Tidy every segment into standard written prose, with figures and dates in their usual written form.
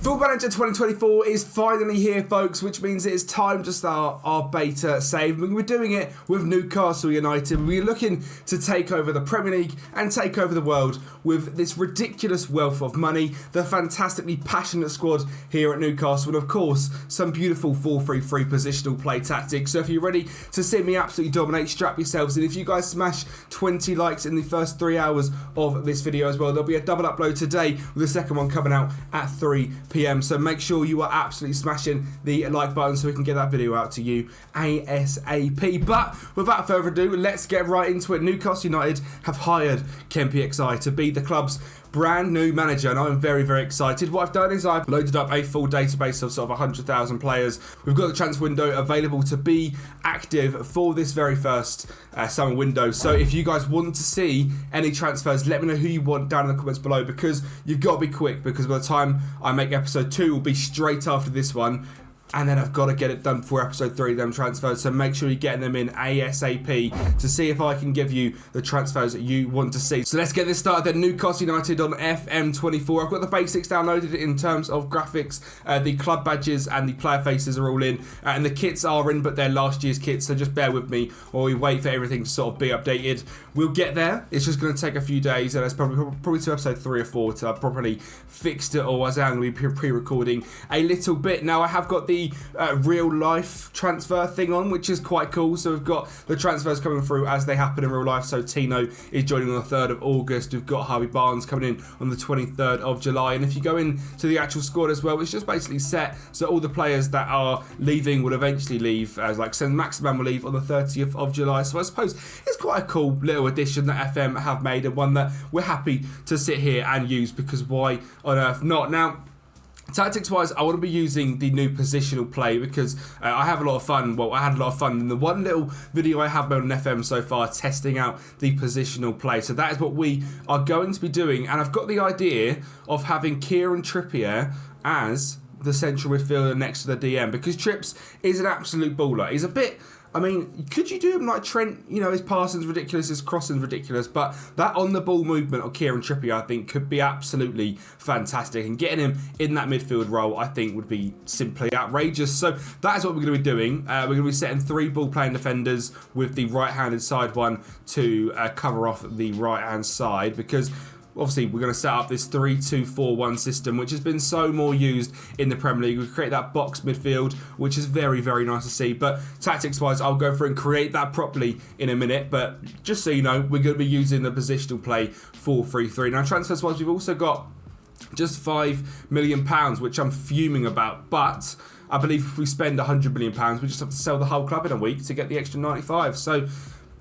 Football Manager 2024 is finally here, folks, which means it is time to start our beta save. We're doing it with Newcastle United. We're looking to take over the Premier League and take over the world with this ridiculous wealth of money, the fantastically passionate squad here at Newcastle, and of course, some beautiful 4-3-3 positional play tactics. So if you're ready to see me absolutely dominate, strap yourselves in. If you guys smash 20 likes in the first 3 hours of this video as well, there'll be a double upload today with the second one coming out at 3 p.m. So make sure you are absolutely smashing the like button so we can get that video out to you ASAP. But without further ado, let's get right into it. Newcastle United have hired KenPXI to be the club's brand new manager, and I'm very, very excited. What I've done is I've loaded up a full database of sort of 100,000 players. We've got the transfer window available to be active for this very first summer window. So if you guys want to see any transfers, let me know who you want down in the comments below, because you've got to be quick, because by the time I make episode 2 will be straight after this one. And then I've got to get it done before episode 3 of them transfers. So make sure you're getting them in ASAP to see if I can give you the transfers that you want to see. So let's get this started then. Newcastle United on FM24. I've got the basics downloaded in terms of graphics. The club badges and the player faces are all in. And the kits are in, but they're last year's kits. So just bear with me while we wait for everything to sort of be updated. We'll get there. It's just going to take a few days. And it's probably to episode 3 or 4 till I've properly fixed it all. As I'm going to be pre-recording a little bit. Now I have got the real life transfer thing on, which is quite cool. So we've got the transfers coming through as they happen in real life. So Tino is joining on the 3rd of August. We've got Harvey Barnes coming in on the 23rd of July. And if you go into the actual squad as well, it's just basically set so all the players that are leaving will eventually leave, as like Maximan will leave on the 30th of July. So I suppose it's quite a cool little addition that FM have made, and one that we're happy to sit here and use, because why on earth not? Now, tactics wise, I want to be using the new positional play, because I have a lot of fun. Well, I had a lot of fun in the one little video I have on FM so far, testing out the positional play. So that is what we are going to be doing. And I've got the idea of having Kieran Trippier as the central midfielder next to the DM, because Trips is an absolute baller. He's a bit... I mean, could you do him like Trent? You know, his passing's ridiculous, his crossing's ridiculous, but that on-the-ball movement of Kieran Trippier, I think, could be absolutely fantastic. And getting him in that midfield role, I think, would be simply outrageous. So that is what we're going to be doing. We're going to be setting 3 ball-playing defenders with the right-handed side one to cover off the right-hand side, because... obviously, we're going to set up this 3-2-4-1 system, which has been so more used in the Premier League. We create that box midfield, which is very, very nice to see. But tactics-wise, I'll go through and create that properly in a minute. But just so you know, we're going to be using the positional play 4-3-3. Now, transfers-wise, we've also got just £5 million, which I'm fuming about. But I believe if we spend £100 million, we just have to sell the whole club in a week to get the extra 95. So...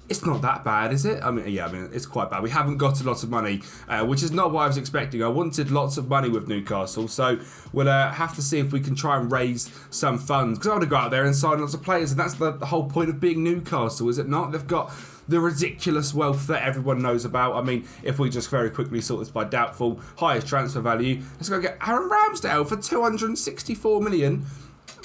it's not that bad, is it? I mean, it's quite bad. We haven't got a lot of money, which is not what I was expecting. I wanted lots of money with Newcastle, so we'll have to see if we can try and raise some funds, because I want to go out there and sign lots of players, and that's the whole point of being Newcastle, is it not? They've got the ridiculous wealth that everyone knows about. I mean, if we just very quickly sort this by doubtful, highest transfer value, let's go get Aaron Ramsdale for 264 million.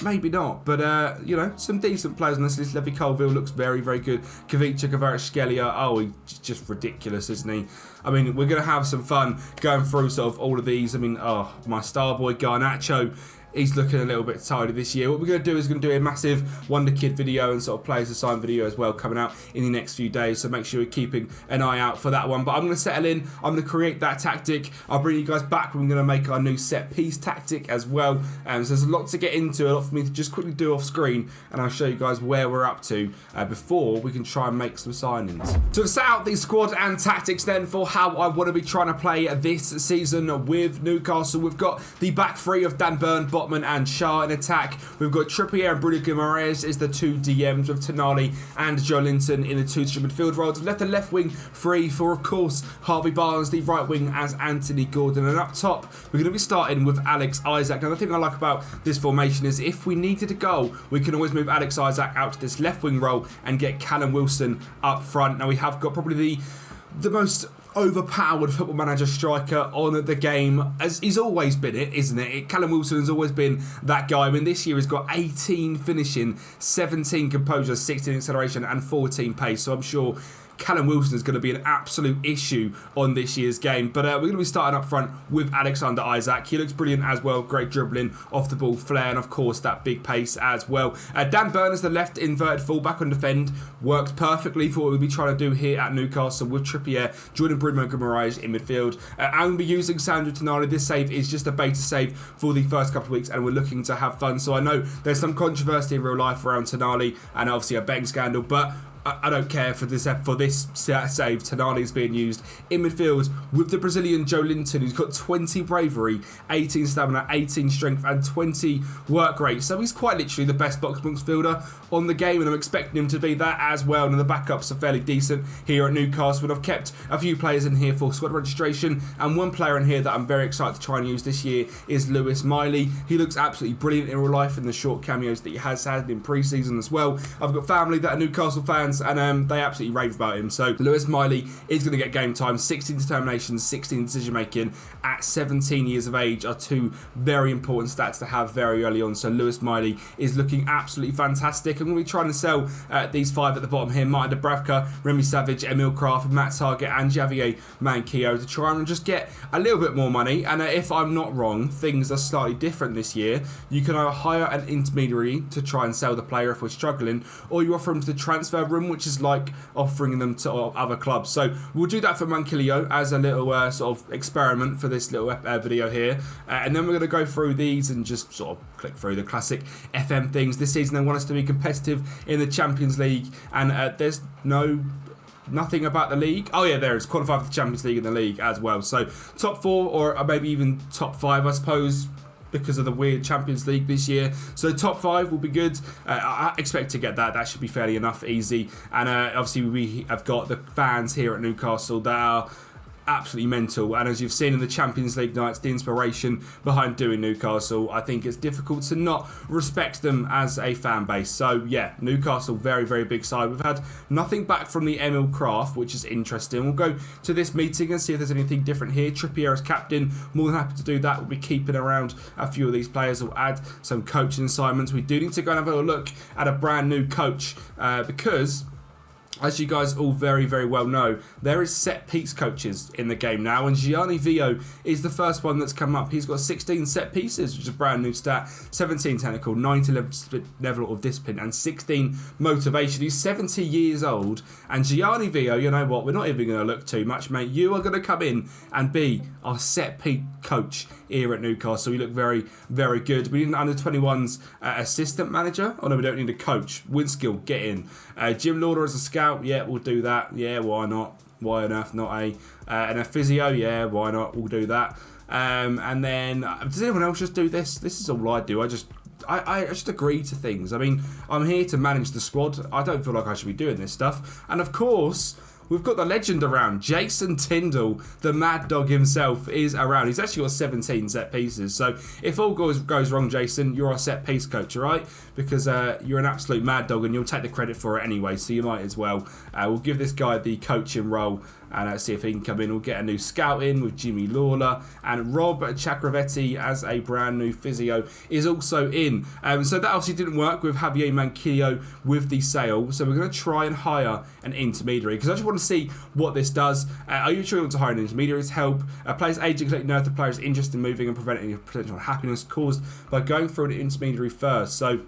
Maybe not, but, you know, some decent players on this list. Levy Colville looks very, very good. Kavica, Kvaratskhelia, oh, he's just ridiculous, isn't he? I mean, we're going to have some fun going through sort of all of these. I mean, oh, my star boy, Garnacho, he's looking a little bit tidy this year. What we're going to do is do a massive Wonder Kid video and sort of players assigned video as well coming out in the next few days. So make sure you're keeping an eye out for that one. But I'm going to settle in. I'm going to create that tactic. I'll bring you guys back when we're going to make our new set piece tactic as well. So there's a lot to get into, a lot for me to just quickly do off screen. And I'll show you guys where we're up to before we can try and make some signings. So we've set out the squad and tactics then for how I want to be trying to play this season with Newcastle. We've got the back three of Dan Burn, Botman and Shah in attack. We've got Trippier and Bruno Guimaraes as the 2 DMs, with Tonali and Joe Linton in the 2 stream midfield roles. We've left the left wing free for, of course, Harvey Barnes, the right wing as Anthony Gordon. And up top, we're going to be starting with Alex Isak. Now, the thing I like about this formation is if we needed a goal, we can always move Alex Isak out to this left wing role and get Callum Wilson up front. Now, we have got probably the most overpowered Football Manager striker on the game, as he's always been it, isn't it? Callum Wilson has always been that guy. I mean, this year he's got 18 finishing, 17 composure, 16 acceleration and 14 pace, so I'm sure Callum Wilson is going to be an absolute issue on this year's game. But we're going to be starting up front with Alexander Isak. He looks brilliant as well. Great dribbling, off the ball flair, and of course that big pace as well. Dan Burners, the left inverted fullback on defend, worked perfectly for what we'll be trying to do here at Newcastle with Trippier, Jordan Bruno Guimaraes in midfield. I'm going to be using Sandro Tonali. This save is just a beta save for the first couple of weeks, and we're looking to have fun. So I know there's some controversy in real life around Tonali and obviously a betting scandal, but I don't care for this save. Tonali is being used in midfield with the Brazilian Joe Linton, who's got 20 bravery, 18 stamina, 18 strength, and 20 work rate. So he's quite literally the best box fielder on the game, and I'm expecting him to be that as well. And the backups are fairly decent here at Newcastle. But I've kept a few players in here for squad registration, and one player in here that I'm very excited to try and use this year is Lewis Miley. He looks absolutely brilliant in real life in the short cameos that he has had in pre-season as well. I've got family that are Newcastle fans, and they absolutely rave about him. So Lewis Miley is going to get game time. 16 determination, 16 decision making at 17 years of age are two very important stats to have very early on. So Lewis Miley is looking absolutely fantastic. I'm going to be trying to sell these five at the bottom here: Martin Dubravka, Remy Savage, Emil Kraft, Matt Target, and Javier Manquillo, to try and just get a little bit more money. And if I'm not wrong, things are slightly different this year. You can either hire an intermediary to try and sell the player if we're struggling, or you offer them to the transfer room, which is like offering them to other clubs. So we'll do that for Manquillo as a little sort of experiment for this little video here, and then we're going to go through these and just sort of click through the classic FM things. This season they want us to be competitive in the Champions League, and there's nothing about the league. Oh yeah, there is. Qualify for the Champions League in the league as well. So top 4 or maybe even top 5, I suppose, because of the weird Champions League this year. So top 5 will be good. I expect to get that. That should be fairly easy. And obviously we have got the fans here at Newcastle that are absolutely mental, and as you've seen in the Champions League nights, the inspiration behind doing Newcastle, I think it's difficult to not respect them as a fan base. So yeah, Newcastle, very, very big side. We've had nothing back from the Emil Kraft, which is interesting. We'll go to this meeting and see if there's anything different here. Trippier as captain, more than happy to do that. We'll be keeping around a few of these players. We'll add some coaching assignments. We do need to go and have a look at a brand new coach because, as you guys all very, very well know, there is set-piece coaches in the game now, and Gianni Vio is the first one that's come up. He's got 16 set pieces, which is a brand new stat, 17 technical, 19 level of discipline, and 16 motivation. He's 70 years old, and Gianni Vio, you know what, we're not even going to look too much, mate. You are going to come in and be our set-piece coach here at Newcastle. We look very, very good. We need an under-21s assistant manager. Oh no, we don't need a coach. Winskill, get in. Jim Lauder as a scout, yeah, we'll do that. Yeah, why not? Why on earth not and a physio? Yeah, why not? We'll do that. And then, does anyone else just do this? This is all I do. I just agree to things. I mean, I'm here to manage the squad. I don't feel like I should be doing this stuff. And of course, we've got the legend around. Jason Tyndall, the mad dog himself, is around. He's actually got 17 set pieces. So if all goes wrong, Jason, you're our set piece coach, all right? Because you're an absolute mad dog and you'll take the credit for it anyway, so you might as well. We'll give this guy the coaching role and see if he can come in. We'll get a new scout in with Jimmy Lawler, and Rob Chakravetti as a brand new physio is also in. So that obviously didn't work with Javier Manquillo with the sale, so we're going to try and hire an intermediary, because I just want to see what this does. Are you sure you want to hire an intermediary to help players aging, let you know if the player is interested in moving and preventing potential unhappiness caused by going through an intermediary first. So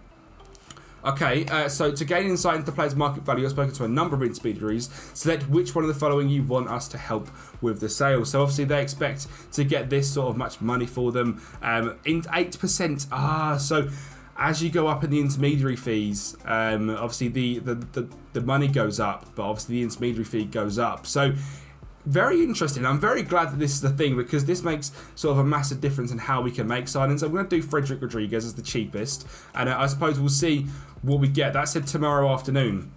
okay, so to gain insight into the player's market value, I've spoken to a number of intermediaries. Select which one of the following you want us to help with the sale. So obviously they expect to get this sort of much money for them. 8%. So as you go up in the intermediary fees, obviously the money goes up, but obviously the intermediary fee goes up. So very interesting. I'm very glad that this is the thing, because this makes sort of a massive difference in how we can make signings. I'm going to do Frederick Rodriguez as the cheapest, and I suppose we'll see what we get. That said tomorrow afternoon.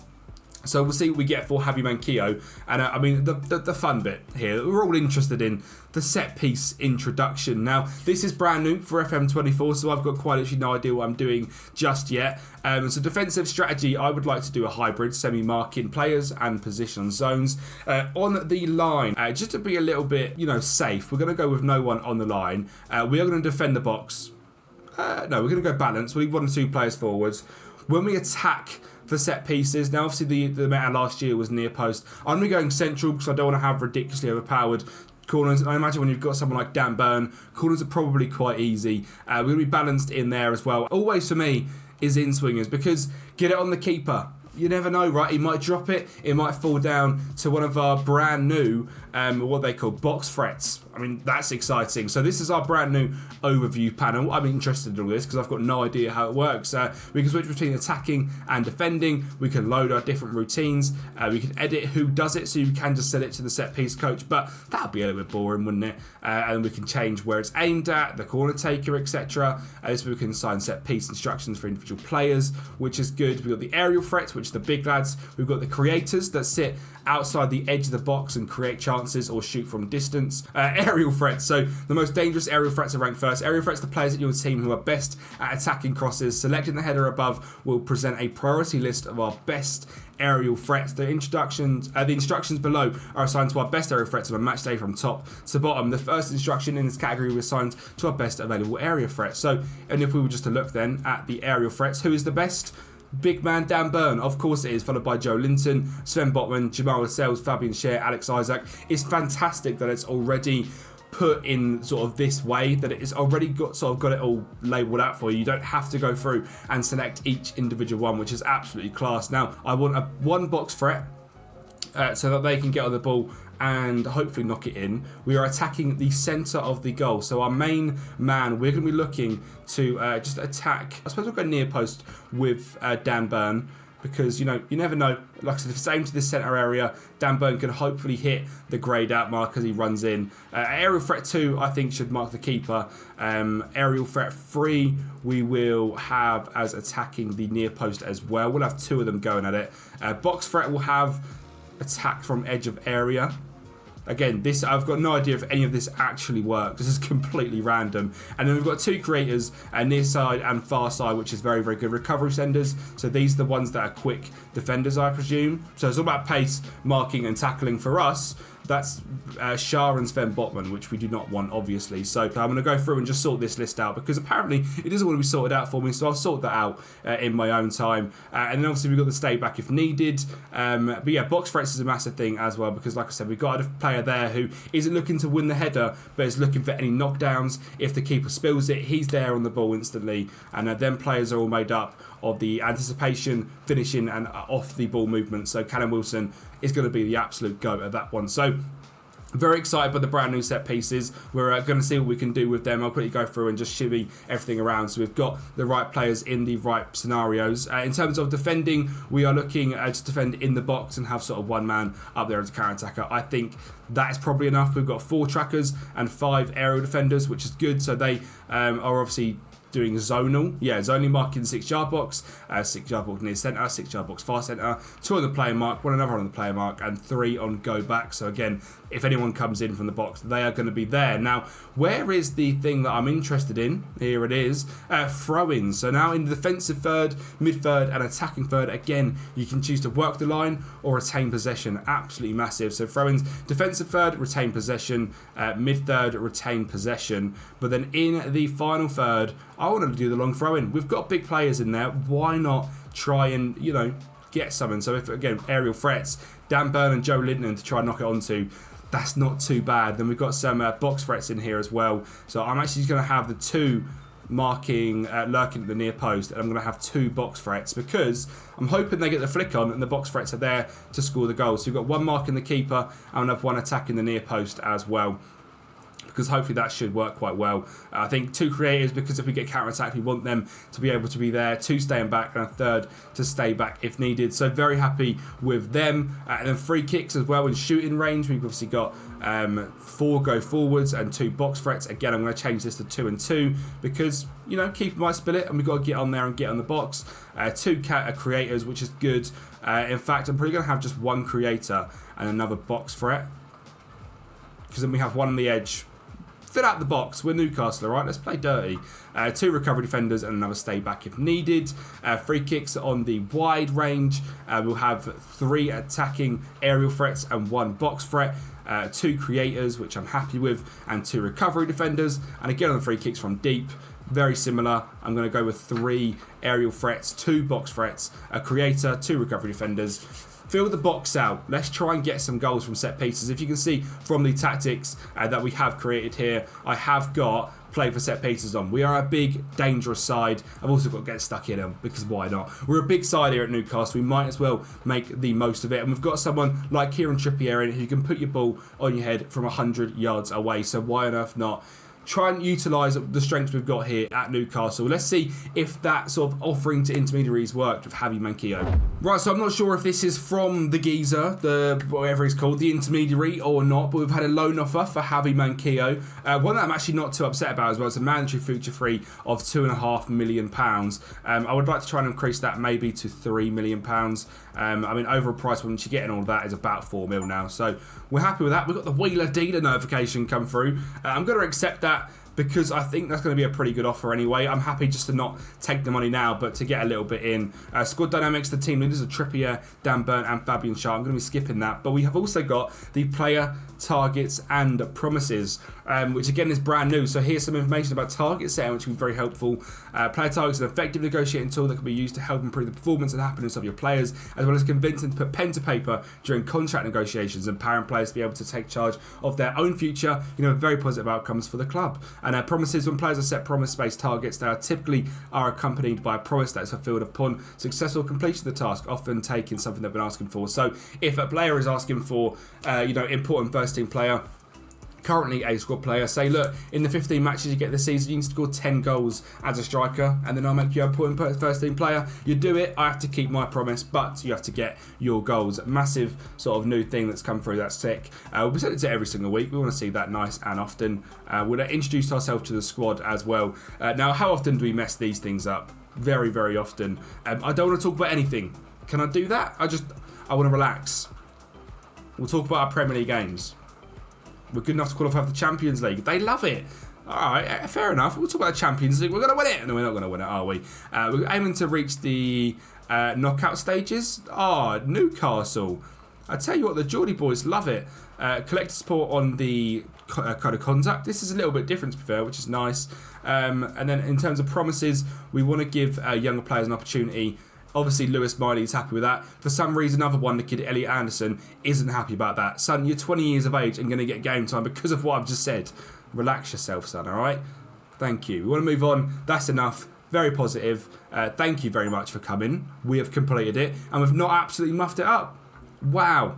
So we'll see what we get for Javi Manquillo. And I mean, the fun bit here that we're all interested in, the set piece introduction. Now, this is brand new for FM24, so I've got quite literally no idea what I'm doing just yet. So defensive strategy, I would like to do a hybrid, semi-marking players and position zones on the line. Just to be a little bit, safe, we're going to go with no one on the line. We are going to defend the box. No, we're going to go balance. We need 1 or 2 players forwards. When we attack for set pieces. Now, obviously, the meta last year was near post. I'm going to be going central because I don't want to have ridiculously overpowered corners. And I imagine when you've got someone like Dan Burn, corners are probably quite easy. We're going to be balanced in there as well. Always for me is in swingers, because get it on the keeper. You never know, right? He might drop it. It might fall down to one of our brand new, what they call box threats. I mean, that's exciting. So this is our brand new overview panel. I'm interested in all this because I've got no idea how it works. We can switch between attacking and defending. We can load our different routines. We can edit who does it, so you can just set it to the set piece coach. But that'd be a little bit boring, wouldn't it? And we can change where it's aimed at, the corner taker, etc. So we can assign set piece instructions for individual players, which is good. We've got the aerial threats, which are the big lads. We've got the creators that sit outside the edge of the box and create chances or shoot from distance. Aerial threats, so the most dangerous aerial threats are ranked first. Aerial threats are the players in your team who are best at attacking crosses. Selecting the header above will present a priority list of our best aerial threats. The instructions below are assigned to our best aerial threats on a match day from top to bottom. The first instruction in this category was assigned to our best available area threat. So, and if we were just to look then at the aerial threats, who is the best? Big man Dan Burn, of course it is, followed by Joe Linton, Sven Botman, Jamal Lascelles, Fabian Scher, Alex Isaac. It's fantastic that it's already put in sort of this way, that it's already got it all labelled out for you. You don't have to go through and select each individual one, which is absolutely class. Now, I want a one box threat so that they can get on the ball and hopefully knock it in. We are attacking the centre of the goal. So our main man, we're going to be looking to just attack. I suppose we'll go near post with Dan Burn, because, you know, you never know. Like I said, if it's aimed to this centre area, Dan Burn can hopefully hit the greyed out mark as he runs in. Aerial threat 2, I think, should mark the keeper. Aerial threat 3, we will have as attacking the near post as well. We'll have 2 of them going at it. Box threat will have attack from edge of area. Again, this, I've got no idea if any of this actually works. This is completely random. And then we've got 2 creators, near side and far side, which is very, very good. Recovery senders. So these are the ones that are quick defenders, I presume. So it's all about pace, marking, and tackling for us. That's Shah and Sven Botman, which we do not want, obviously. So I'm going to go through and just sort this list out, because apparently it doesn't want to be sorted out for me, so I'll sort that out in my own time. And then obviously we've got the stay back if needed. But yeah, box threats is a massive thing as well, because like I said, we've got a player there who isn't looking to win the header, but is looking for any knockdowns. If the keeper spills it, he's there on the ball instantly. And then players are all made up of the anticipation, finishing, and off the ball movement. So Callum Wilson is going to be the absolute GOAT at that one. So very excited by the brand new set pieces. We're going to see what we can do with them. I'll quickly go through and just shimmy everything around, so we've got the right players in the right scenarios. In terms of defending, we are looking to defend in the box and have sort of one man up there as a counter attacker. I think that is probably enough. We've got 4 trackers and 5 aerial defenders, which is good. So they are obviously doing zonal, zonally marking the 6-yard box, 6-yard box near centre, 6-yard box far centre, 2 on the player mark, 1 another on the player mark, and 3 on go back. So again, if anyone comes in from the box, they are going to be there. Now, where is the thing that I'm interested in? Here it is, throw-ins. So now in the defensive third, mid third, and attacking third, again, you can choose to work the line or retain possession. Absolutely massive. So throw-ins, defensive third, retain possession, mid third, retain possession. But then in the final third, I want to do the long throw-in. We've got big players in there. Why not try and, get something? So if, again, aerial threats, Dan Burn and Joe Linton to try and knock it onto, that's not too bad. Then we've got some box threats in here as well. So I'm actually going to have the 2 marking, lurking at the near post, and I'm going to have 2 box threats, because I'm hoping they get the flick on and the box threats are there to score the goal. So we've got 1 marking the keeper and I'll have 1 attacking the near post as well, because hopefully that should work quite well. I think 2 creators, because if we get counter-attack, we want them to be able to be there, 2 staying back, and a 3rd to stay back if needed. So very happy with them. And then free kicks as well in shooting range. We've obviously got 4 go forwards and 2 box threats. Again, I'm going to change this to 2 and 2, because, keeper might spill it and we've got to get on there and get on the box. 2 creators, which is good. In fact, I'm probably going to have just 1 creator and another box threat, because then we have 1 on the edge. Fill out the box. We're Newcastle, all right? Let's play dirty. 2 recovery defenders and another stay back if needed. Free kicks on the wide range. We'll have 3 attacking aerial threats and 1 box threat. 2 creators, which I'm happy with, and 2 recovery defenders. And again on the free kicks from deep, very similar. I'm going to go with 3 aerial threats, 2 box threats, a creator, 2 recovery defenders. Fill the box out. Let's try and get some goals from set pieces. If you can see from the tactics that we have created here, I have got play for set pieces on. We are a big, dangerous side. I've also got to get stuck in them because why not? We're a big side here at Newcastle. We might as well make the most of it. And we've got someone like Kieran Trippier in who can put your ball on your head from 100 yards away. So why on earth not? Try and utilise the strengths we've got here at Newcastle. Let's see if that sort of offering to intermediaries worked with Javi Manquillo. Right, so I'm not sure if this is from the geezer, the whatever he's called, the intermediary or not, but we've had a loan offer for Javi Manquillo. One that I'm actually not too upset about as well. It's a mandatory future free of £2.5 million. I would like to try and increase that maybe to £3 million. I mean, overall price once you're getting all of that is about £4 million now. So we're happy with that. We've got the Wheeler dealer notification come through. I'm going to accept that because I think that's going to be a pretty good offer anyway. I'm happy just to not take the money now, but to get a little bit in. Squad dynamics, the team leaders are Trippier, Dan Burn and Fabian Schär. I'm going to be skipping that. But we have also got the player targets and promises, which again is brand new. So here's some information about target setting, which will be very helpful. Player targets is an effective negotiating tool that can be used to help improve the performance and happiness of your players, as well as convince them to put pen to paper during contract negotiations, empowering players to be able to take charge of their own future. Very positive outcomes for the club. And promises, when players are set promise-based targets, they are typically accompanied by a promise that is fulfilled upon successful completion of the task, often taking something they've been asking for. So if a player is asking for, important first-team player, currently a squad player, say, look, in the 15 matches you get this season, you need to score 10 goals as a striker, and then I'll make you a important first team player. You do it, I have to keep my promise, but you have to get your goals. Massive sort of new thing that's come through, that's sick. We'll send it to every single week. We want to see that nice and often. We'll introduce ourselves to the squad as well. Now, how often do we mess these things up? Very, very often. I don't want to talk about anything. Can I do that? I want to relax. We'll talk about our Premier League games. We're good enough to qualify for the Champions League. They love it. Alright, fair enough. We'll talk about the Champions League. We're going to win it. No, we're not going to win it, are we? We're aiming to reach the knockout stages. Newcastle. I tell you what, the Geordie boys love it. Collector support on the code of conduct. This is a little bit different, to be fair, which is nice. And then in terms of promises, we want to give younger players an opportunity. Obviously, Lewis Miley is happy with that. For some reason, another one, the kid Elliot Anderson, isn't happy about that. Son, you're 20 years of age and going to get game time because of what I've just said. Relax yourself, son, all right? Thank you. We want to move on. That's enough. Very positive. Thank you very much for coming. We have completed it, and we've not absolutely muffed it up. Wow.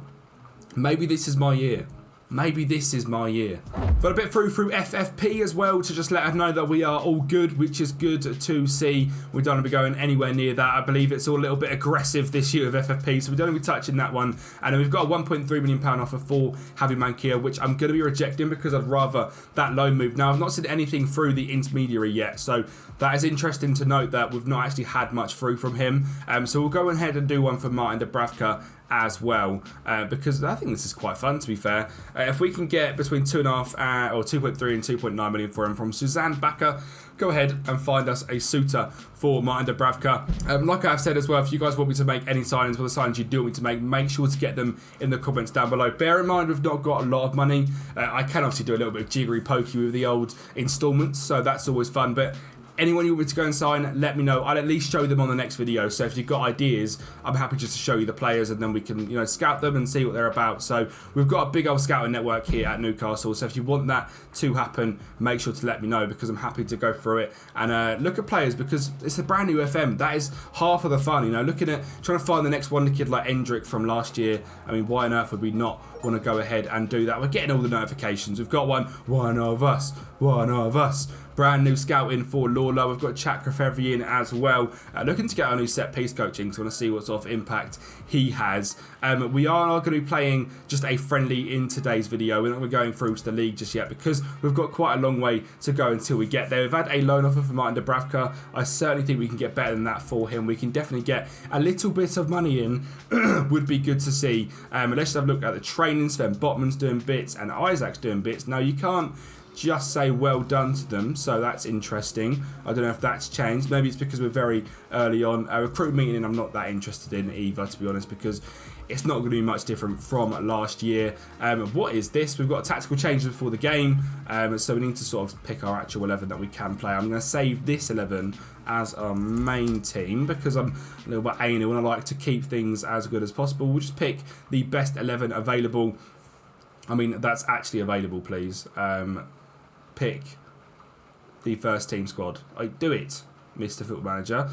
Maybe this is my year. Maybe this is my year. Got a bit through FFP as well to just let us know that we are all good, which is good to see. We don't want to be going anywhere near that. I believe it's all a little bit aggressive this year with FFP, so we don't want to be touching that one. And then we've got a £1.3 million offer for Javi Manquillo, which I'm going to be rejecting because I'd rather that loan move. Now, I've not seen anything through the intermediary yet, so that is interesting to note that we've not actually had much through from him. So we'll go ahead and do one for Martin Dubravka as well, because I think this is quite fun, to be fair. If we can get between 2.5 or 2.3 and 2.9 million for him from Suzanne Bakker, go ahead and find us a suitor for Martin Dubravka. Like I've said as well, if you guys want me to make any signings, what the signings you do want me to make sure to get them in the comments down below. Bear in mind, we've not got a lot of money. I can obviously do a little bit of jiggery pokey with the old instalments, so that's always fun, but anyone you want me to go and sign, let me know. I'll at least show them on the next video. So if you've got ideas, I'm happy just to show you the players and then we can, scout them and see what they're about. So we've got a big old scouting network here at Newcastle. So if you want that to happen, make sure to let me know because I'm happy to go through it and look at players because it's a brand new FM. That is half of the fun, looking at trying to find the next wonder kid like Endrick from last year. I mean, why on earth would we not want to go ahead and do that? We're getting all the notifications. We've got one of us. Brand new scouting for Lawler. We've got Chakra Fevery in as well. Looking to get our new set piece coaching, so I want to see what sort of impact he has. We are going to be playing just a friendly in today's video. We're not going to be going through to the league just yet because we've got quite a long way to go until we get there. We've had a loan offer for Martin Dubravka. I certainly think we can get better than that for him. We can definitely get a little bit of money in. Would be good to see. Let's have a look at the training. Sven Botman's doing bits and Isaac's doing bits. Now, you can't just say well done to them, so that's interesting. I don't know if that's changed. Maybe it's because we're very early on. Recruit meeting I'm not that interested in either, to be honest, because it's not going to be much different from last year. What is this? We've got tactical changes before the game, so we need to sort of pick our actual 11 that we can play. I'm going to save this 11 as our main team because I'm a little bit anal and I like to keep things as good as possible. We'll just pick the best 11 available. I mean, that's actually available, please. Pick the first team squad. Do it, Mr. Football Manager.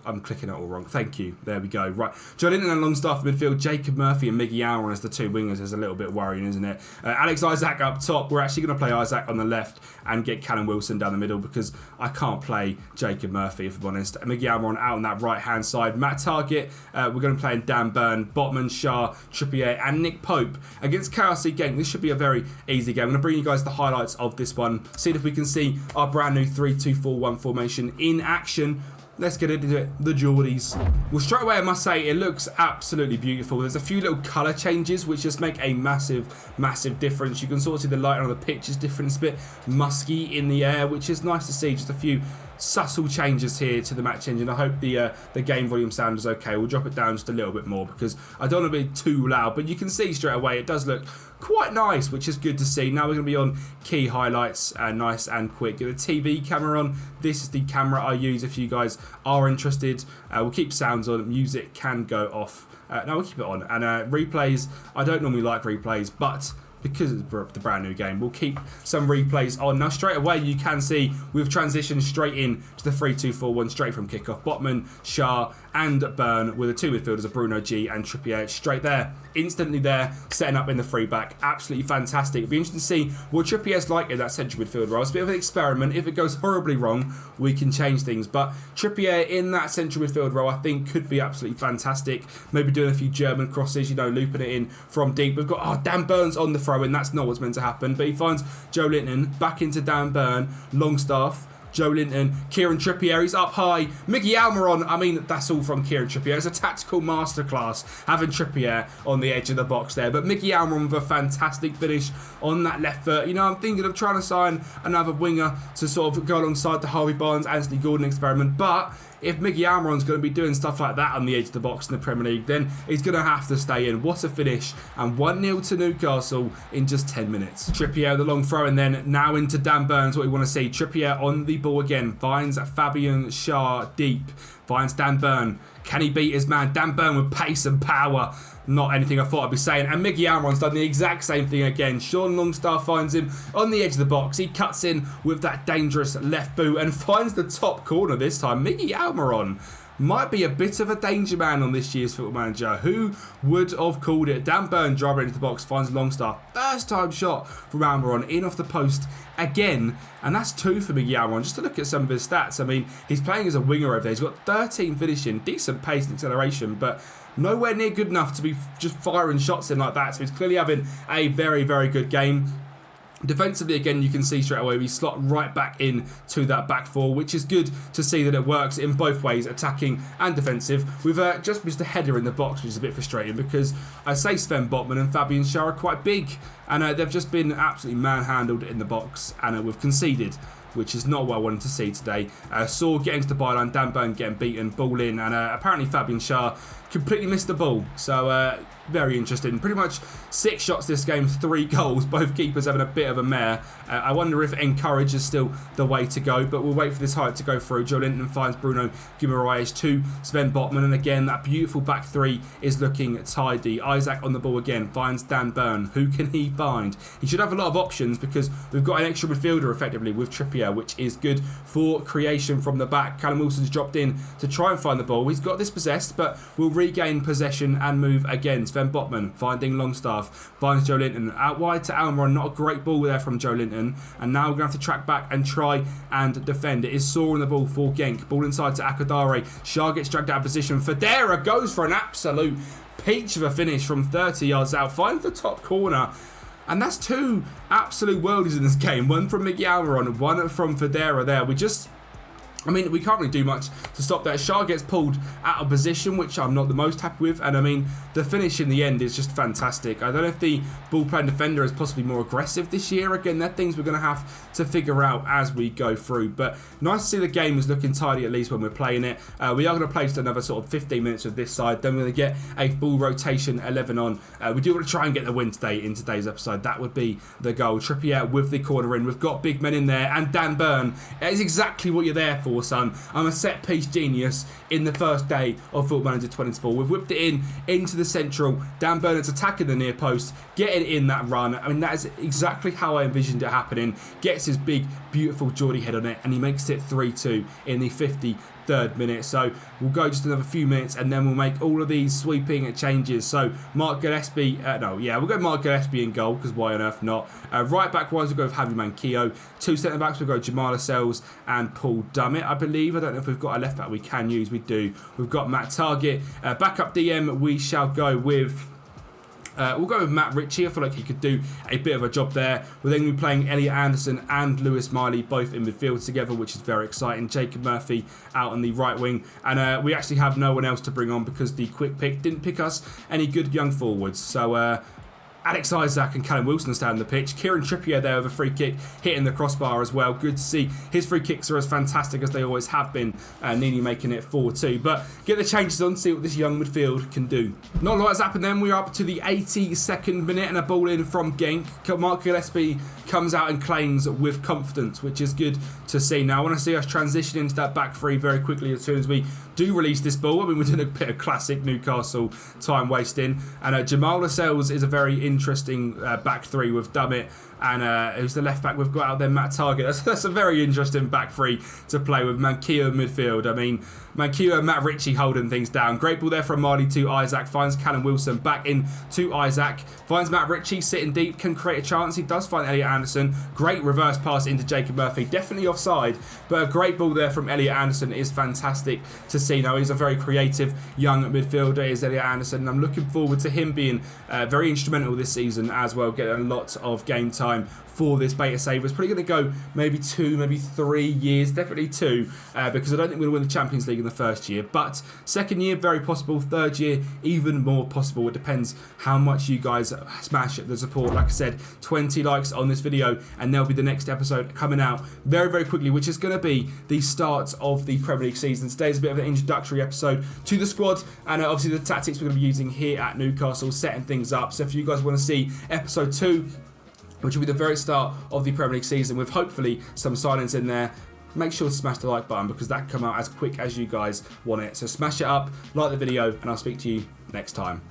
I'm clicking it all wrong. Thank you. There we go. Right. Joe Linton and Longstaff midfield. Jacob Murphy and Miggy Almiron as the two wingers is a little bit worrying, isn't it? Alex Isaac up top. We're actually going to play Isaac on the left and get Callum Wilson down the middle because I can't play Jacob Murphy, if I'm honest. Miggy Almiron out on that right-hand side. Matt Target, we're going to play in Dan Burn, Botman, Shah, Trippier and Nick Pope against KRC Genk. This should be a very easy game. I'm going to bring you guys the highlights of this one. See if we can see our brand new 3-2-4-1 formation in action. Let's get into it. The Geordies. Well, straight away I must say it looks absolutely beautiful. There's a few little colour changes which just make a massive difference. You can sort of see the light on the pitch is different. It's a bit musky in the air, which is nice to see. Just a few subtle changes here to the match engine. I hope the game volume sound is okay. We'll drop it down just a little bit more because I don't want to be too loud, but you can see straight away it does look quite nice, which is good to see. Now we're going to be on key highlights, nice and quick. Get the TV camera on. This is the camera I use if you guys are interested. We'll keep sounds on. Music can go off. No, we'll keep it on. And replays, I don't normally like replays, but because it's the brand new game, we'll keep some replays on. Now straight away you can see we've transitioned straight in to the 3-2-4-1 straight from kickoff. Botman, Shah and Burn with the two midfielders of Bruno G and Trippier straight there. Instantly there, setting up in the free back. Absolutely fantastic. It'll be interesting to see what Trippier's like in that central midfield role. It's a bit of an experiment. If it goes horribly wrong, we can change things. But Trippier in that central midfield role, I think, could be absolutely fantastic. Maybe doing a few German crosses, you know, looping it in from deep. We've got, Dan Burn's on the throw-in. That's not what's meant to happen. But he finds Joe Linton back into Dan Burn, Longstaff, Joe Linton, Kieran Trippier, he's up high. Miggy Almiron, I mean, that's all from Kieran Trippier. It's a tactical masterclass having Trippier on the edge of the box there. But Miggy Almiron with a fantastic finish on that left foot. You know, I'm thinking of trying to sign another winger to sort of go alongside the Harvey Barnes, Anthony Gordon experiment. But if Miggy Almiron's going to be doing stuff like that on the edge of the box in the Premier League, then he's going to have to stay in. What a finish. And 1-0 to Newcastle in just 10 minutes. Trippier, the long throw, and then now into Dan Burns, what we want to see. Trippier on the ball again. Finds Fabian Schär deep. Finds Dan Burn. Can he beat his man? Dan Burn with pace and power. Not anything I thought I'd be saying. And Miggy Almiron's done the exact same thing again. Sean Longstaff finds him on the edge of the box. He cuts in with that dangerous left boot and finds the top corner this time. Miggy Almiron might be a bit of a danger man on this year's Football Manager. Who would have called it? Dan Burn driving into the box, finds Longstaff. First time shot from Almiron in off the post again. And that's 2 for Miggy Almiron. Just to look at some of his stats, I mean, he's playing as a winger over there. He's got 13 finishing, decent pace and acceleration, but nowhere near good enough to be just firing shots in like that. So he's clearly having a very, very good game. Defensively, again, you can see straight away we slot right back in to that back four, which is good to see that it works in both ways, attacking and defensive. We've just missed a header in the box, which is a bit frustrating because I say Sven Botman and Fabian Schär are quite big, and they've just been absolutely manhandled in the box, and we've conceded, which is not what I wanted to see today. Saw getting to the byline, Dan Burn getting beaten, ball in, and apparently Fabian Schär completely missed the ball. So very interesting. Pretty much 6 shots this game, 3 goals. Both keepers having a bit of a mare. I wonder if encourage is still the way to go, but we'll wait for this height to go through. Joe Linton finds Bruno Guimaraes to Sven Botman, and again that beautiful back 3 is looking tidy. Isaac on the ball again, finds Dan Burn. Who can he find? He should have a lot of options because we've got an extra midfielder effectively with Trippier, which is good for creation from the back. Callum Wilson's dropped in to try and find the ball. He's got this possessed, but will regain possession and move again. Sven Botman finding Longstaff, finds Joe Linton out wide to Almiron. Not a great ball there from Joe Linton, and now we're going to have to track back and try and defend. It is Saw on the ball for Genk. Ball inside to Akadare. Schär gets dragged out of position. Federa goes for an absolute peach of a finish from 30 yards out. Finds the top corner. And that's 2 absolute worldies in this game. One from Miggy Almiron, one from Federa there. We just I mean, we can't really do much to stop that. Shah gets pulled out of position, which I'm not the most happy with. And I mean, the finish in the end is just fantastic. I don't know if the ball-playing defender is possibly more aggressive this year. Again, they're things we're going to have to figure out as we go through. But nice to see the game is looking tidy, at least when we're playing it. We are going to play just another sort of 15 minutes of this side. Then we're going to get a full rotation 11 on. We do want to try and get the win today in today's episode. That would be the goal. Trippier with the corner in. We've got big men in there. And Dan Burn. It is exactly what you're there for, son. I'm a set piece genius in the first day of Football Manager 24. We've whipped it into the central. Dan Burnham's attacking the near post, getting in that run. I mean, that is exactly how I envisioned it happening. Gets his big, beautiful Geordie head on it, and he makes it 3-2 in the 53rd minute. So we'll go just another few minutes, and then we'll make all of these sweeping changes. So Mark Gillespie, we'll go Mark Gillespie in goal, because why on earth not? Right back wise, we'll go with Javi Manquillo. Two centre backs, we'll go Jamal Lascelles and Paul Dummett, I believe. I don't know if we've got a left back we can use. We do. We've got Matt Target. Backup DM, we shall go with. We'll go with Matt Ritchie. I feel like he could do a bit of a job there. We're then going to be playing Elliot Anderson and Lewis Miley both in midfield together, which is very exciting. Jacob Murphy out on the right wing. And we actually have no one else to bring on because the quick pick didn't pick us any good young forwards. So Alex Isaac and Callum Wilson stay on the pitch. Kieran Trippier there with a free kick hitting the crossbar as well. Good to see. His free kicks are as fantastic as they always have been. Nini making it 4-2. But get the changes on, see what this young midfield can do. Not a lot has happened then. We're up to the 82nd minute and a ball in from Genk. Mark Gillespie comes out and claims with confidence, which is good to see. Now I want to see us transition into that back three very quickly as soon as we do release this ball. I mean, we're doing a bit of classic Newcastle time wasting. And Jamal Lascelles is a very interesting back three with Dummett and who's the left back we've got out there, Matt Target. That's a very interesting back three to play with. Manquillo in midfield. I mean, Manquillo and Matt Ritchie holding things down. Great ball there from Marley to Isaac. Finds Callum Wilson back in to Isaac. Finds Matt Ritchie sitting deep. Can create a chance. He does find Elliot Anderson. Great reverse pass into Jacob Murphy. Definitely offside, but a great ball there from Elliot Anderson is fantastic to see. Now he's a very creative young midfielder, is Elliot Anderson, and I'm looking forward to him being very instrumental this season as well, getting a lot of game time for this beta save. It's probably going to go maybe 2, maybe 3 years, definitely 2, because I don't think we're going to win the Champions League in the first year. But second year, very possible. Third year, even more possible. It depends how much you guys smash the support. Like I said, 20 likes on this video, and there'll be the next episode coming out very, very quickly, which is going to be the start of the Premier League season. Today's a bit of an introductory episode to the squad, and obviously the tactics we're going to be using here at Newcastle, setting things up. So if you guys want to see episode 2, which will be the very start of the Premier League season with hopefully some signings in there, make sure to smash the like button because that can come out as quick as you guys want it. So smash it up, like the video, and I'll speak to you next time.